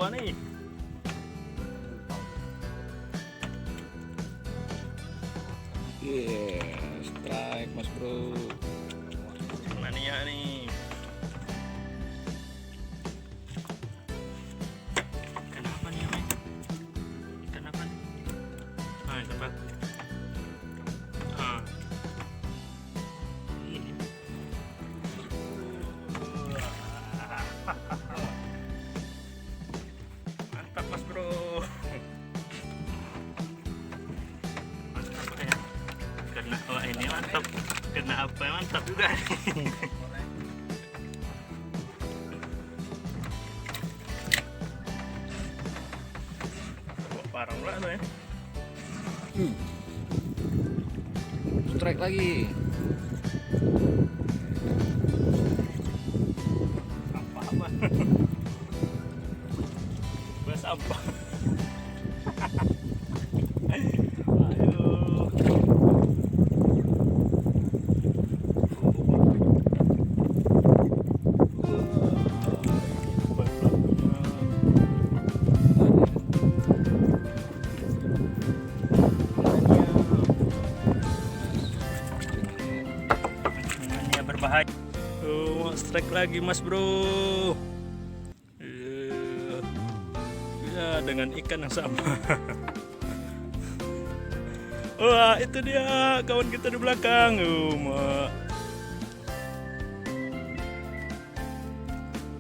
apa nih? Strike mas bro. Mana nih ya nih? Ikan apa nih men? Ikan apa nih? Ah, ikan batu. Ini. Mantap mas bro. Mantap ya. Kena ini mantap. Kena apa yang mantap juga. Parang pula tuh ya. Strike lagi. Apa-apa. Bahas apa? Ayo. Berbahaya. Strike lagi mas bro. Ya dengan ikan yang sama. Wah itu dia kawan kita di belakang.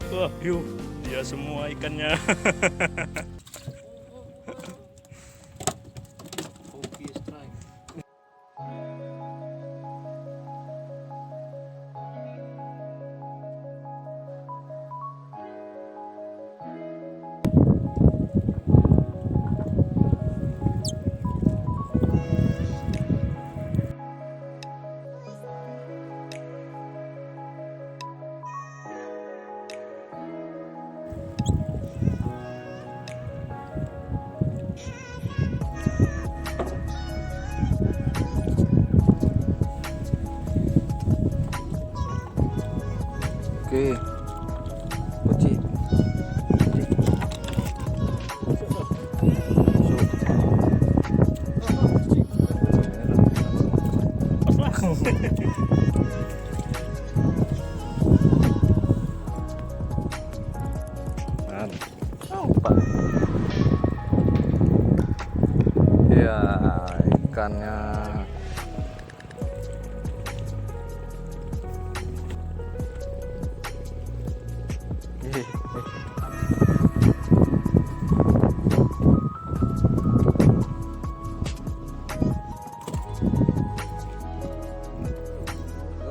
Wah yuk dia semua ikannya. Oke, strike. Oke, kunci. Apa? Ya ikannya.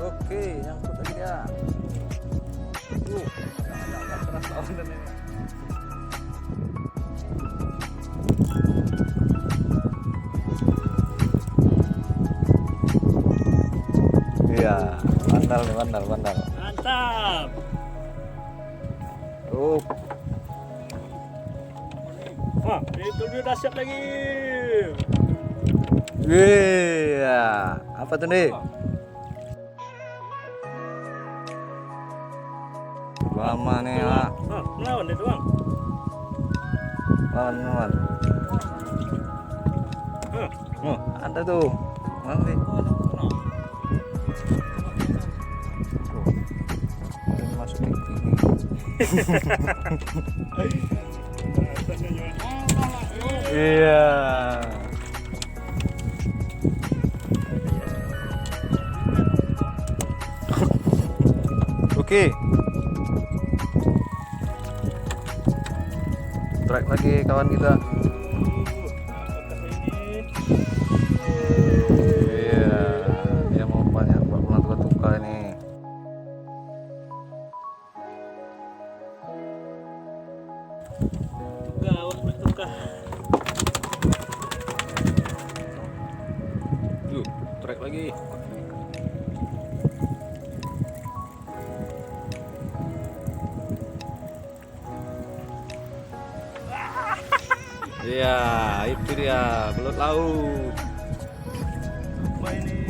Oke, nyangkut lagi dia. Agak keras lawan dan ini. Iya, bandal nih, bandal. Mantap. Wah itu dia dahsyat lagi. Iya, apa tuh nih? Lama nih ya. Melawan itu bang. Lawan. Ada tuh. Mana nih? Ini masuk ke gini. Iya. Oke. Strike lagi kawan kita. Iya, dia mau banyak buat tuka ini. Tuka. Yuk, strike lagi. Iya, itu dia belut laut. Apa ini?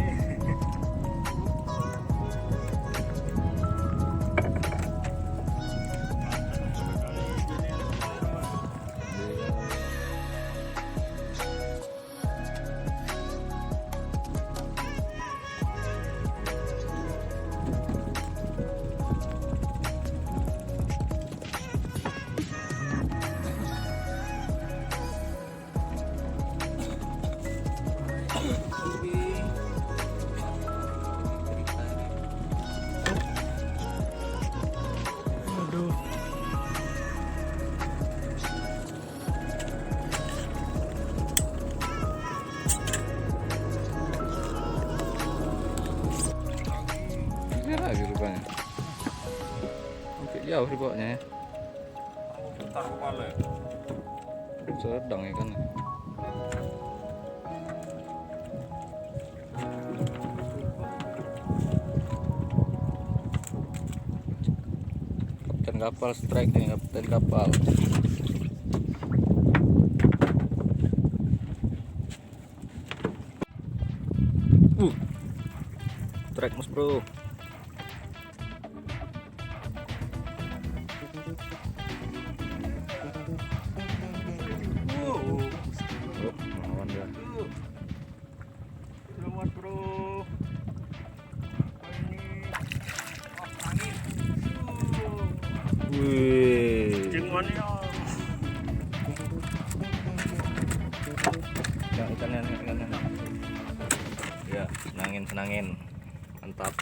Oke, jauh dibawanya ya. Putar kepala. Sedang ikan. Kapten kapal strike nih, kapten kapal. Strike mas bro. Oh, lawan dia. Selamat bro. Ini angin. Wih. Jengwannya. Ikannya. Ya, senangin. Mantap.